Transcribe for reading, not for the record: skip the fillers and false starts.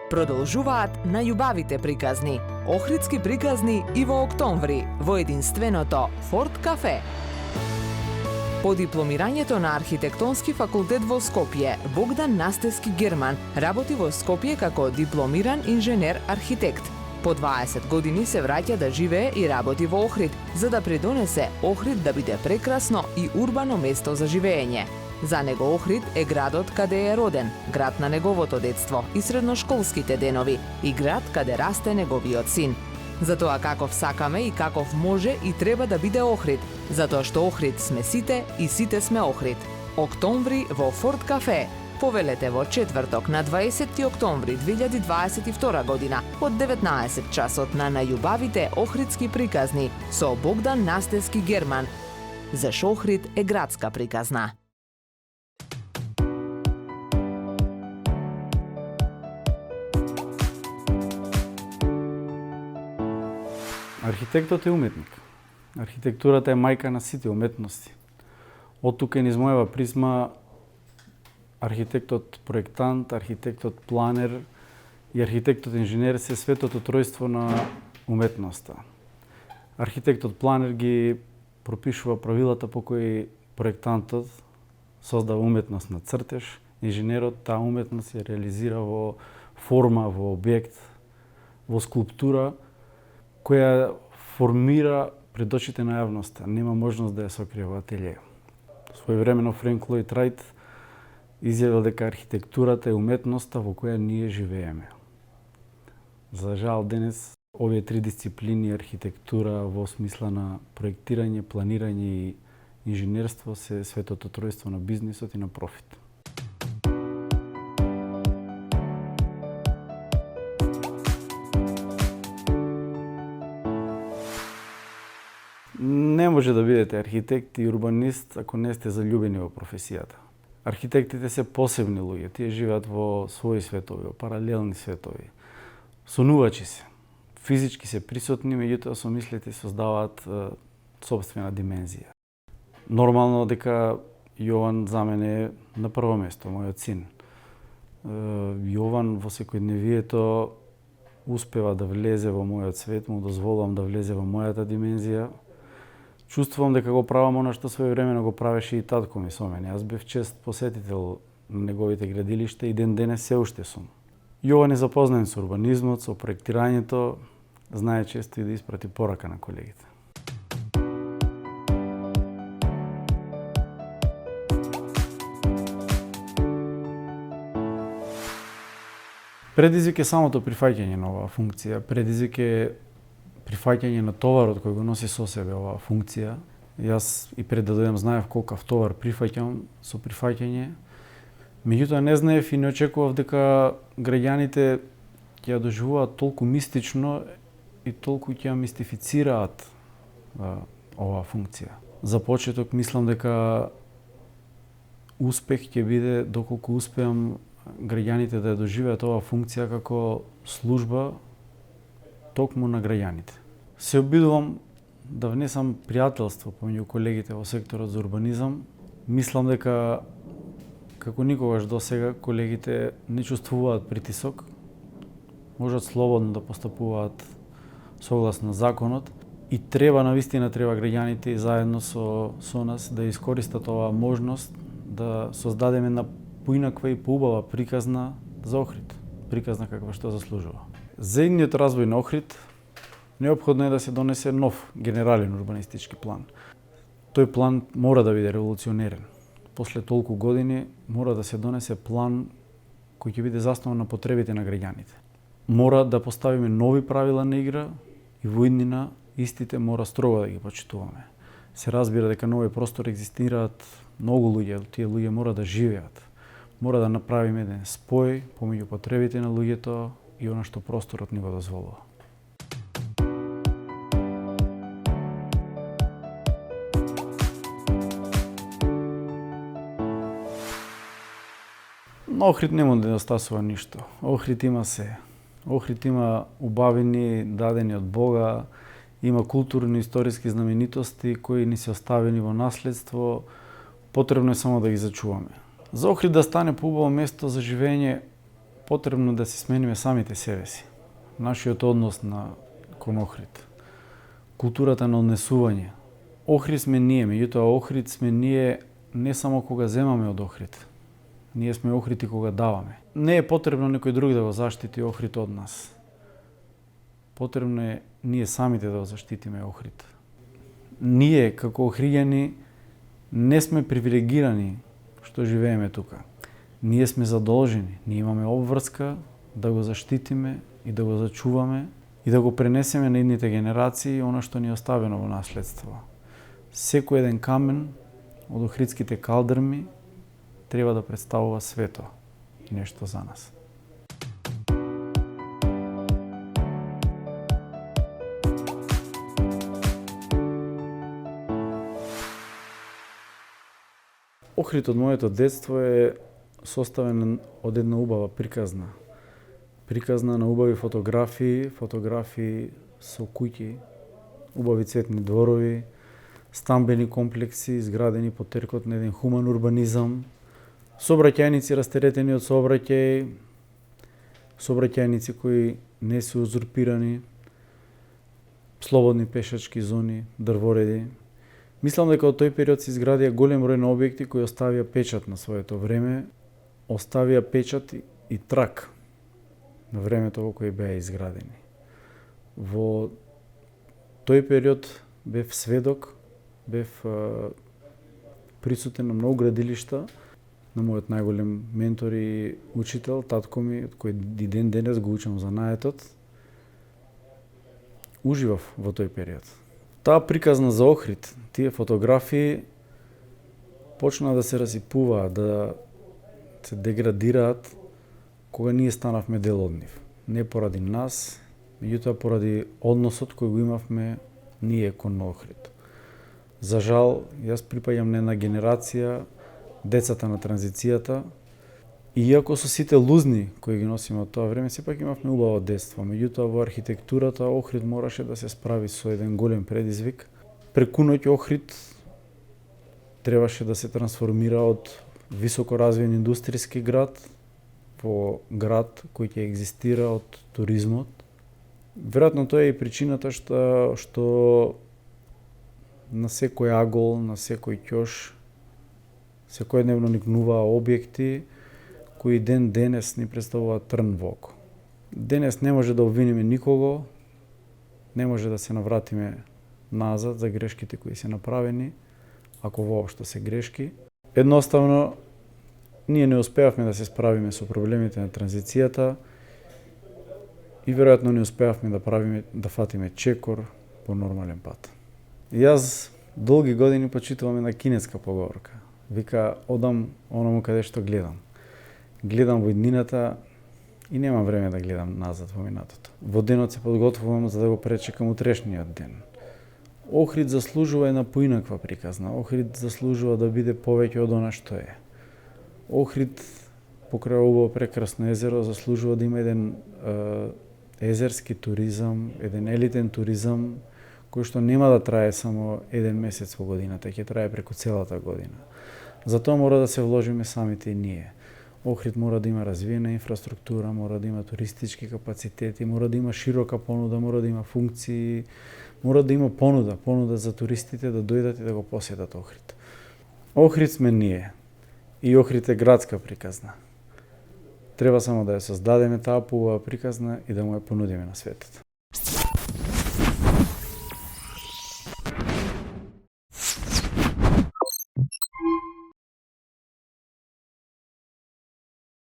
Продолжуваат најубавите приказни, охридски приказни и во октомври во единственото Форт Кафе. По дипломирањето на архитектонски факултет во Скопје, Богдан Настевски Герман работи во Скопје како дипломиран инженер-архитект. По 20 години се враќа да живее и работи во Охрид, за да придонесе Охрид да биде прекрасно и урбано место за живење. За него Охрид е градот каде е роден, град на неговото детство и средношколските денови и град каде расте неговиот син. Затоа каков сакаме и каков може и треба да биде Охрид, затоа што Охрид сме сите и сите сме Охрид. Октомври во Форт Кафе. Повелете во четврток на 20 октомври 2022 година од 19 часот на најубавите охридски приказни со Богдан Настевски Герман. Зашо Охрид е градска приказна. Архитектот е уметник. Архитектурата е мајка на сите уметности. Од тука низ мојава призма архитектот проектант, архитектот планер и архитектот инженер се светото тројство на уметноста. Архитектот планер ги пропишува правилата по кои проектантот создава уметност на цртеж, инженерот таа уметност ја реализира во форма, во објект, во скулптура, која формира пред очите на јавноста, нема можност да ја сокрие во ателје. Своевремено Френк Лојд Рајт изјавил дека архитектурата е уметноста во која ние живееме. За жал денес овие три дисциплини, архитектура во смисла на проектирање, планирање и инженерство, се светото тројство на бизнисот и на профит. Не може да бидете архитект и урбанист ако не сте заљубени во професијата. Архитектите се посебни луѓе, тие живеат во своји светови, во паралелни светови. Сонувачи се, физички се присутни, меѓутоа со мислите создаваат собствена димензија. Нормално дека Јован за мене е на прво место, мојот син. Јован во секојдневието успева да влезе во мојот свет, му дозволувам да влезе во мојата димензија. Чувствувам дека го правам она што своевремено го правеше и татко ми со мене. Јас бев чест посетител на неговите градилишта и ден денес се уште сум. Јован е запознаен со урбанизмот, со проектирањето, знае често и да испрати порака на колегите. Предизвик е самото прифаќање на оваа функција. Предизвик е прифаќање на товарот кој го носи со себе оваа функција. Јас и пред да дојдам знаев колкав товар прифаќам со прифаќање. Меѓутоа не знаев и не очекував дека граѓаните ќе ја доживуваат толку мистично и толку ќе ја мистифицираат оваа функција. За почеток мислам дека успех ќе биде доколку успеам граѓаните да ја доживеат оваа функција како служба токму на граѓаните. Се обидувам да внесам пријателство помеѓу колегите во секторот за урбанизам. Мислам дека како никогаш досега колегите не чувствуваат притисок, можат слободно да постапуваат согласно законот и навистина треба граѓаните и заедно со нас да искористат оваа можност да создадеме една поинаква и поубава приказна за Охрид, приказна каква што заслужува. За идниот развој на Охрид неопходно е да се донесе нов генерален урбанистички план. Тој план мора да биде револуционерен. После толку години мора да се донесе план кој ќе биде заснован на потребите на граѓаните. Мора да поставиме нови правила на игра и во иднина истите мора строго да ги почитуваме. Се разбира дека на овој простор екзистираат многу луѓе, тие луѓе мора да живеат. Мора да направиме еден спој помеѓу потребите на луѓето и она што просторот ни го дозволува. На Охрид нема да недостасува ништо. Охрид има се. Охрид има убавини дадени од Бога, има културни и историски знаменитости кои ни се оставени во наследство, потребно е само да ги зачуваме. За Охрид да стане поубаво место за живење, потребно да се смениме самите себе си. Нашиот однос кон Охрид. Културата на однесување. Охрид сме ние, меѓутоа Охрид сме ние не само кога земаме од Охрид. Ние сме Охрид и кога даваме. Не е потребно некој друг да го заштити Охрид од нас. Потребно е ние самите да го заштитиме Охрид. Ние, како охриѓани, не сме привилегирани што живееме тука. Ние сме задолжени, ние имаме обврска да го заштитиме и да го зачуваме и да го пренесеме на идните генерации она што ни е оставено во наследство. Секој еден камен од охридските калдрми треба да представува свето и нешто за нас. Охрид од моето детство е составен од една убава приказна. Приказна на убави фотографии со куќи, убави цветни дворови, стамбени комплекси изградени по теркот на еден хуман урбанизам, сообраќајници растеретени од сообраќајници кои не се узурпирани, слободни пешачки зони, дрвореди. Мислам дека од тој период се изградија голем број на објекти кои оставија печат на своето време, оставија печат и трак на времето во кое беа изградени. Во тој период бев сведок, бев присутен на многу градилишта, на мојот најголем ментор и учител, татко ми, од кој и ден денес го учам занаетот. Уживав во тој период. Таа приказна за Охрид, тие фотографии почнаа да се расипуваат, да се деградираат кога ние станавме дел од нив. Не поради нас, меѓутоа поради односот кој го имавме ние кон Охрид. За жал, јас припаѓам на една генерација, децата на транзицијата, и иако со сите лузни кои ги носиме од тоа време, сепак имавме убаво детство. Меѓутоа во архитектурата Охрид мораше да се справи со еден голем предизвик. Преку ноќ Охрид требаше да се трансформира од високо развиен индустријски град во град кој ќе екзистира од туризмот. Веројатно тоа е и причината што на секој агол, на секој ќош, секојдневно никнуваа објекти кои ден денес ни представуваат трн во око. Денес не може да обвиниме никого, не може да се навратиме назад за грешките кои се направени, ако воопшто се грешки. Едноставно, ние не успеавме да се справиме со проблемите на транзицијата и веројатно не успеавме да фатиме чекор по нормален пат. Јас долги години почитувам една кинеска поговорка. Вика, одам оному каде што гледам. Гледам во иднината и немам време да гледам назад во минатото. Во денот се подготвувам за да го пречекам утрешниот ден. Охрид заслужува една поинаква приказна. Охрид заслужува да биде повеќе од она што е. Охрид, покрај ово прекрасно езеро, заслужува да има еден езерски туризам, еден елитен туризам, кој што нема да трае само еден месец во годината, ќе трае преку целата година. Затоа мора да се вложиме самите и ние. Охрид мора да има развиена инфраструктура, мора да има туристички капацитети, мора да има широка понуда, мора да има функции, мора да има понуда за туристите да дојдат и да го посетат Охрид. Охрид сме ние и Охрид е градска приказна. Треба само да ја создадеме таа поубава приказна и да му ја понудиме на светот.